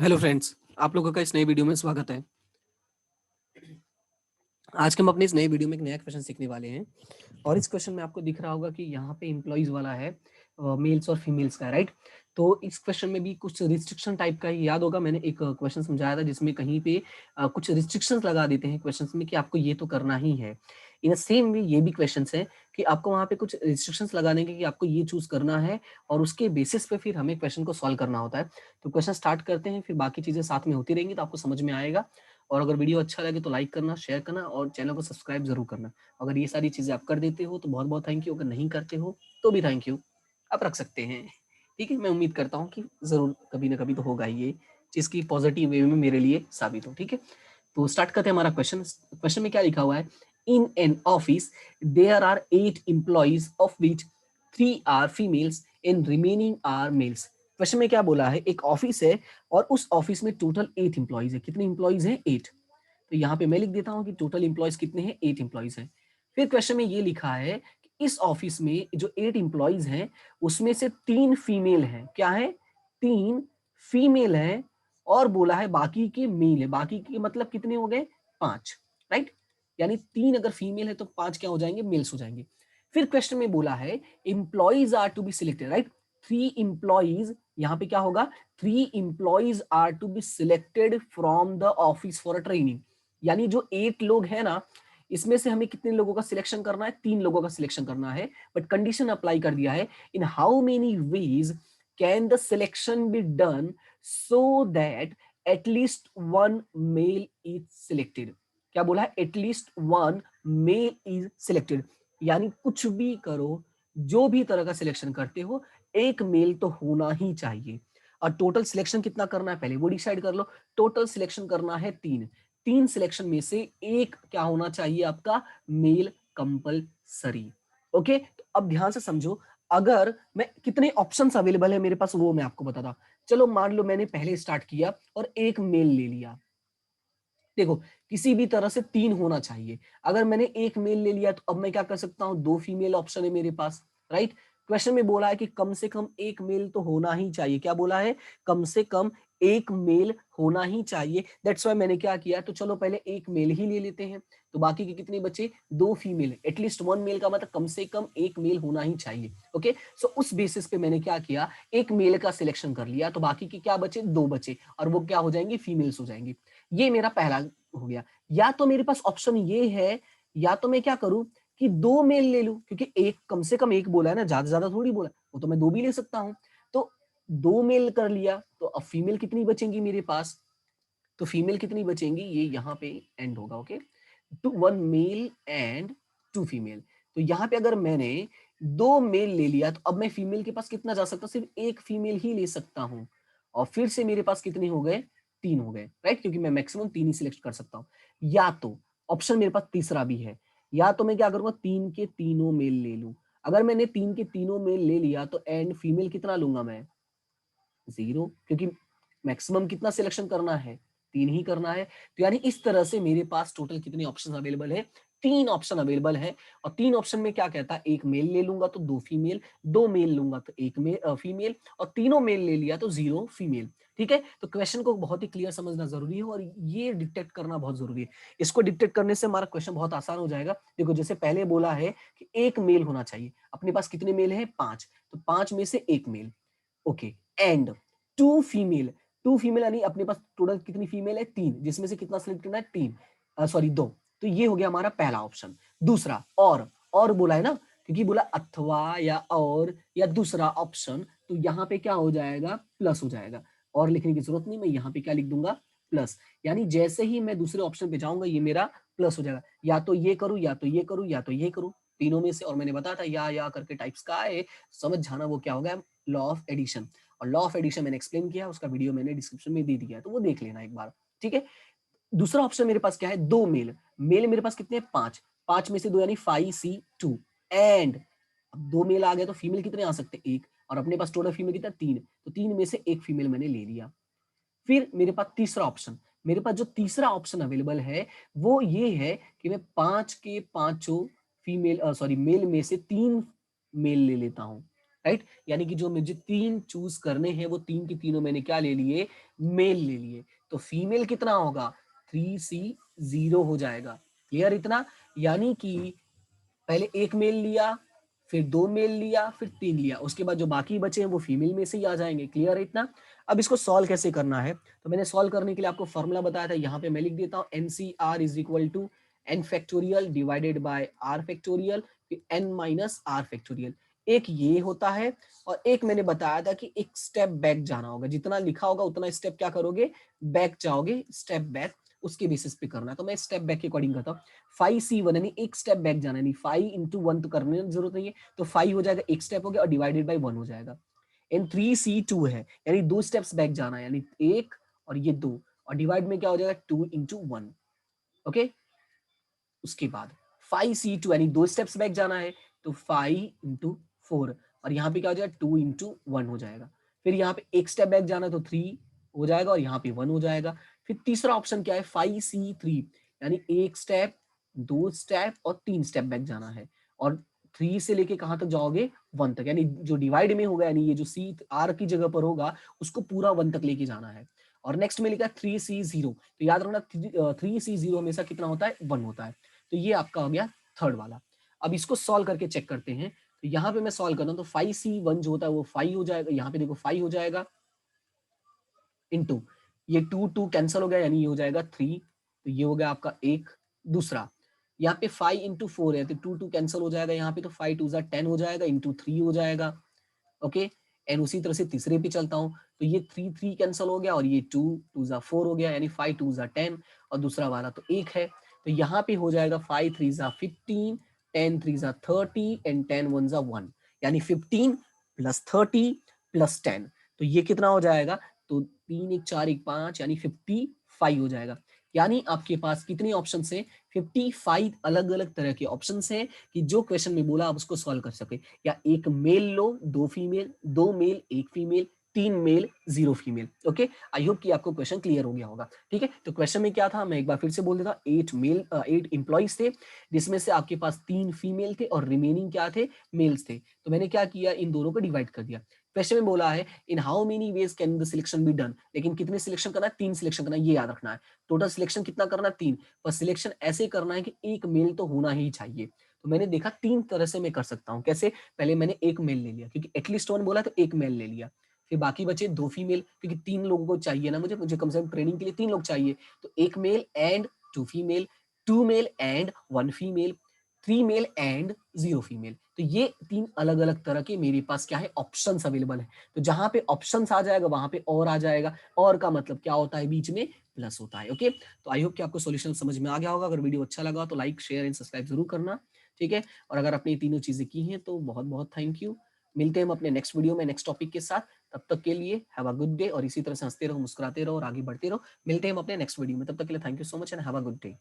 Hello friends, आप लोगों का इस नए वीडियो में स्वागत है। आज के हम अपने इस नए वीडियो में एक नया क्वेश्चन सीखने वाले हैं और इस क्वेश्चन में आपको दिख रहा होगा कि यहाँ पे एम्प्लॉइज वाला है, मेल्स और फीमेल्स का, राइट। तो इस क्वेश्चन में भी कुछ रिस्ट्रिक्शन टाइप का ही याद होगा, मैंने एक क्वेश्चन समझाया था जिसमें कहीं पे कुछ रिस्ट्रिक्शंस लगा देते हैं क्वेश्चंस में कि आपको ये तो करना ही है। इन सेम वे ये भी क्वेश्चंस है कि आपको वहाँ पे कुछ रिस्ट्रिक्शंस लगाने के कि आपको ये चूज करना है और उसके बेसिस पे फिर हमें क्वेश्चन को सॉल्व करना होता है। तो क्वेश्चन स्टार्ट करते हैं, फिर बाकी चीजें साथ में होती रहेंगी तो आपको समझ में आएगा। और अगर वीडियो अच्छा लगे तो लाइक करना, शेयर करना और चैनल को सब्सक्राइब जरूर करना। अगर ये सारी चीजें आप कर देते हो तो बहुत बहुत थैंक यू, अगर नहीं करते हो तो भी थैंक यू, आप रख सकते हैं। ठीक है, मैं उम्मीद करता हूँ कि जरूर कभी ना कभी तो होगा ही ये चीज की पॉजिटिव वे में मेरे लिए साबित हो। ठीक है, तो स्टार्ट करते हैं हमारा क्वेश्चन। क्वेश्चन में क्या लिखा हुआ है? In an office there are 8 employees of which 3 are females and remaining are males. Question में क्या बोला है? एक ऑफिस है और उस ऑफिस में टोटल 8 एम्प्लॉइज है। कितने एम्प्लॉइज हैं? 8। तो यहाँ पे मैं लिख देता हूँ कि टोटल एम्प्लॉइज कितने हैं? 8 एम्प्लॉइज हैं। फिर क्वेश्चन में ये लिखा है कि इस ऑफिस में जो 8 एम्प्लॉइज हैं उसमें से 3 फीमेल हैं। क्या है? 3 फीमेल हैं और बोला है बाकी के मेल है। बाकी के मतलब कितने हो गए? 5, राइट। यानी 3 अगर फीमेल है तो 5 क्या हो जाएंगे? मेल्स हो जाएंगे। फिर क्वेश्चन में बोला है employees are to be selected, right. 3 employees, यहाँ पे क्या होगा? 3 employees are to be selected from the office for a training. यानी जो 8 लोग हैं ना, इसमें से हमें कितने लोगों का सिलेक्शन करना है? 3 लोगों का सिलेक्शन करना है। बट कंडीशन अप्लाई कर दिया है, in how many ways can the selection be done so that at least one male is selected. क्या बोला है? At least one male is selected. यानी कुछ भी करो, जो भी तरह का सिलेक्शन करते हो, एक मेल तो होना ही चाहिए। और टोटल सिलेक्शन कितना करना है पहले वो डिसाइड कर लो। टोटल सिलेक्शन करना है 3। 3 सिलेक्शन में से एक क्या होना चाहिए? आपका मेल कंपलसरी। ओके, तो अब ध्यान से समझो। अगर मैं कितने ऑप्शंस अवेलेबल है मेरे पास वो मैं आपको बताता। चलो मान लो मैंने पहले स्टार्ट किया और एक मेल ले लिया। देखो, किसी भी तरह से 3 होना चाहिए। अगर मैंने एक मेल ले लिया तो अब मैं क्या कर सकता हूं? 2 फीमेल ऑप्शन है मेरे पास, राइट। क्वेश्चन में बोला है कि कम से कम एक मेल तो होना ही चाहिए। क्या बोला है? कम से कम एक मेल होना ही चाहिए। दैट्स वाई मैंने क्या किया, तो चलो पहले एक मेल ही ले लेते हैं। तो बाकी के कितने बचे? 2 फीमेल। एटलीस्ट वन मेल का मतलब कम से कम एक मेल होना ही चाहिए। ओके, सो उस बेसिस पे मैंने क्या किया, एक मेल का सिलेक्शन कर लिया। तो बाकी के क्या बचे? 2 बचे और वो क्या हो जाएंगे? फीमेल्स हो जाएंगी। ये मेरा पहला हो गया। या तो मेरे पास ऑप्शन ये है, या तो मैं क्या करूं कि 2 मेल ले लूं, क्योंकि एक कम से कम एक बोला है ना, ज्यादा ज्यादा थोड़ी बोला, वो तो मैं 2 भी ले सकता हूं। तो 2 मेल कर लिया तो अब फीमेल कितनी बचेंगी मेरे पास? तो फीमेल कितनी बचेंगी? ये यहाँ पे एंड होगा। Okay, two 1 male and 2 female. तो यहाँ पे अगर मैंने 2 मेल ले लिया तो अब मैं फीमेल के पास कितना जा सकता हूँ? सिर्फ एक फीमेल ही ले सकता हूँ। और फिर से मेरे पास कितने हो गए? 3 हो गए, राइट, क्योंकि मैं मैक्सिमम 3 ही सिलेक्ट कर सकता हूँ। या तो ऑप्शन मेरे पास तीसरा भी है, या तो मैं क्या करूंगा? 3 के तीनों मेल ले लूं। अगर मैंने 3 के तीनों मेल ले लिया तो एंड फीमेल कितना लूंगा मैं? 0, क्योंकि मैक्सिमम कितना सिलेक्शन करना है? 3 ही करना है। तो यानी इस तरह से मेरे पास टोटल कितने ऑप्शन अवेलेबल है? 3 ऑप्शन अवेलेबल है। और 3 ऑप्शन में क्या कहता है? एक मेल ले लूंगा तो 2 फीमेल, 2 मेल लूंगा तो एक फीमेल, और तीनों मेल ले लिया तो 0 फीमेल। ठीक है, तो क्वेश्चन को बहुत ही क्लियर समझना जरूरी है और ये डिटेक्ट करना बहुत जरूरी है। इसको डिटेक्ट करने से हमारा क्वेश्चन बहुत आसान हो जाएगा। देखो, जैसे पहले बोला है कि एक मेल होना चाहिए, अपने पास कितने मेल है? 5, तो 5 में से एक male. Okay, and 2 female. 2 female यानी अपने पास टोटल कितनी फीमेल है? 3, जिसमें से कितना सिलेक्ट करना है? 3, सॉरी 2। तो ये हो गया हमारा पहला ऑप्शन। दूसरा और बोला है ना, क्योंकि बोला अथवा या और या दूसरा ऑप्शन, तो यहाँ पे क्या हो जाएगा? प्लस हो जाएगा। और लिखने की जरूरत नहीं, मैं यहाँ पे क्या लिख दूंगा? प्लस। यानी जैसे ही मैं दूसरे ऑप्शन पे जाऊंगा ये मेरा प्लस हो जाएगा। या तो ये करूं, या तो ये करूं, या तो ये करूं, तीनों में से। और मैंने बताया था या करके टाइप्स का है, समझ जाना वो क्या होगा? Law of addition. और लॉ ऑफ एडिशन मैंने एक्सप्लेन किया, उसका वीडियो मैंने डिस्क्रिप्शन में दे दिया है, तो वो देख लेना एक बार। ठीक है, दूसरा ऑप्शन मेरे पास क्या है? 2 मेल। मेल मेरे पास कितने? 5, 5 में से 2 यानी 5C2। एंड अब 2 मेल आ गए तो फीमेल कितने आ सकते? एक, और अपने पास टोटल फीमेल कितना? 3, तो 3 में से एक फीमेल मैंने ले लिया। फिर मेरे पास तीसरा ऑप्शन, मेरे पास जो तीसरा ऑप्शन अवेलेबल है वो ये है कि मैं 5 के पांचों फीमेल सॉरी मेल में से 3 मेल ले लेता हूं। राइट, यानी कि जो मुझे 3 चूज करने हैं वो 3 की तीनों मैंने क्या ले लिए, मेल ले लिए। तो फीमेल कितना होगा, 3C0 हो जाएगा। क्लियर इतना, यानी कि पहले एक मेल लिया, फिर 2 मेल लिया, फिर 3 लिया, उसके बाद जो बाकी बचे हैं वो फीमेल में से ही आ जाएंगे। क्लियर है इतना। अब इसको सॉल्व कैसे करना है, तो मैंने सॉल्व करने के लिए आपको फॉर्मूला बताया था, यहाँ पे मैं लिख देता हूँ NCR is equal to n factorial divided by r factorial फिर n माइनस r फैक्टोरियल। एक ये होता है, और एक मैंने बताया था कि एक स्टेप बैक जाना होगा, जितना लिखा होगा उतना स्टेप क्या करोगे, बैक जाओगे, स्टेप बैक उसके बेसिस पे करना है। तो मैं स्टेप बैक के अकॉर्डिंग करता हूँ। 5C1 यानी एक स्टेप बैक जाना, यानी 5 × 1 तो करने की जरूरत नहीं है, तो 5 हो जाएगा, एक स्टेप हो गया, और डिवाइडेड बाई 1 हो जाएगा। एंड 3C2 है, यानी 2 स्टेप्स बैक जाना है, यानी 1 और ये 2, और डिवाइड में क्या हो जाएगा, 2 × 1। ओके, उसके बाद 5C2 यानी 2 स्टेप्स बैक जाना है, तो 5 × 4, और यहाँ पे क्या हो जाएगा, 2 × 1 हो जाएगा। फिर यहाँ पे एक स्टेप बैक जाना है, तो 3 हो जाएगा, और यहाँ पे 1 हो जाएगा। फिर तीसरा ऑप्शन क्या है, 5C3 यानी एक स्टेप, 2 स्टेप और 3 स्टेप बैक जाना है, और 3 से लेके कहाँ तक जाओगे, 1 तक, यानी जो डिवाइड में होगा, यानी ये जो सी आर की जगह पर होगा उसको पूरा 1 तक लेके जाना है। और नेक्स्ट में लिखा है 3C0, तो याद रखना 3C0 हमेशा कितना होता है, 1 होता है। तो ये आपका हो गया थर्ड वाला। अब इसको सॉल्व करके चेक करते हैं। तो यहाँ पे मैं सॉल्व करता हूँ, तो 5C1 जो होता है वो 5 हो जाएगा, यहाँ पे देखो 5 हो जाएगा, इनटू ये 2 कैंसिल हो गया, यानी ये हो जाएगा 3, तो ये हो गया आपका एक। दूसरा यहाँ पे 5 × 4 है, तो 2 कैंसिल हो जाएगा, यहाँ पे तो 5 × 2 = 10 हो जाएगा, इंटू 3 हो जाएगा। ओके, एंड उसी तरह से तीसरे पे चलता हूँ, तो ये 3 कैंसिल हो गया, और ये 2 × 2 = 4 हो गया, यानी 5 × 2 = 10, और दूसरा वाला तो 1 है, तो यहाँ पे हो जाएगा 5 × 3 = 15, 10 × 3 = 30 एंड 10 × 1 = 1, यानी 15 + 30 + 10, तो ये कितना हो जाएगा, तो 3 × 4 = 5, यानी 55 हो जाएगा। यानी आपके पास कितने ऑप्शन है, 55 अलग अलग तरह के ऑप्शन हैं कि जो क्वेश्चन में बोला आप उसको सॉल्व कर सके। या एक मेल लो, 2 female, 2 male, 1 female, 3 male, 0 female. Okay, I hope कि आपको क्वेश्चन क्लियर हो गया होगा। ठीक है, तो क्वेश्चन में क्या था, मैं एक बार फिर से बोल देता, 8 एम्प्लॉइज थे, जिसमें से आपके पास 3 फीमेल थे और रिमेनिंग क्या थे, मेल्स थे। तो मैंने क्या किया, इन दोनों को डिवाइड कर दिया। क्वेश्चन में बोला है in how many ways can the selection be done, लेकिन कितने सिलेक्शन करना है, 3 सिलेक्शन करना है, ये याद रखना है। टोटल सिलेक्शन कितना करना है, 3, पर सिलेक्शन ऐसे करना है कि एक मेल तो होना ही चाहिए। तो मैंने देखा 3 तरह से मैं कर सकता हूँ। कैसे, पहले मैंने एक मेल ले लिया, क्योंकि एटलीस्ट 1 बोला तो एक मेल ले लिया, फिर बाकी बचे 2 फीमेल, क्योंकि 3 लोगों को चाहिए ना, मुझे कम से कम ट्रेनिंग के लिए 3 लोग चाहिए, तो 1 male and 2 female, 2 male and 1 female, 3 male and 0 female. तो ये 3 अलग अलग तरह के मेरे पास क्या है, ऑप्शंस अवेलेबल है। तो जहां पे ऑप्शंस आ जाएगा वहां पे और आ जाएगा, और का मतलब क्या होता है, बीच में प्लस होता है। ओके, तो आई होप कि आपको सॉल्यूशन समझ में आ गया होगा। अगर वीडियो अच्छा लगा तो लाइक, शेयर एंड सब्सक्राइब जरूर करना। ठीक है, और अगर आपने तीनों चीजें की हैं तो बहुत बहुत थैंक यू। मिलते हैं हम अपने नेक्स्ट वीडियो में नेक्स्ट टॉपिक के साथ। तब तक के लिए हैव अ गुड डे, और इसी तरह से हंसते रहो, मुस्कुराते रहो और आगे बढ़ते रहो। मिलते हैं हम अपने नेक्स्ट वीडियो में, तब तक के लिए thank you so much and have a good day.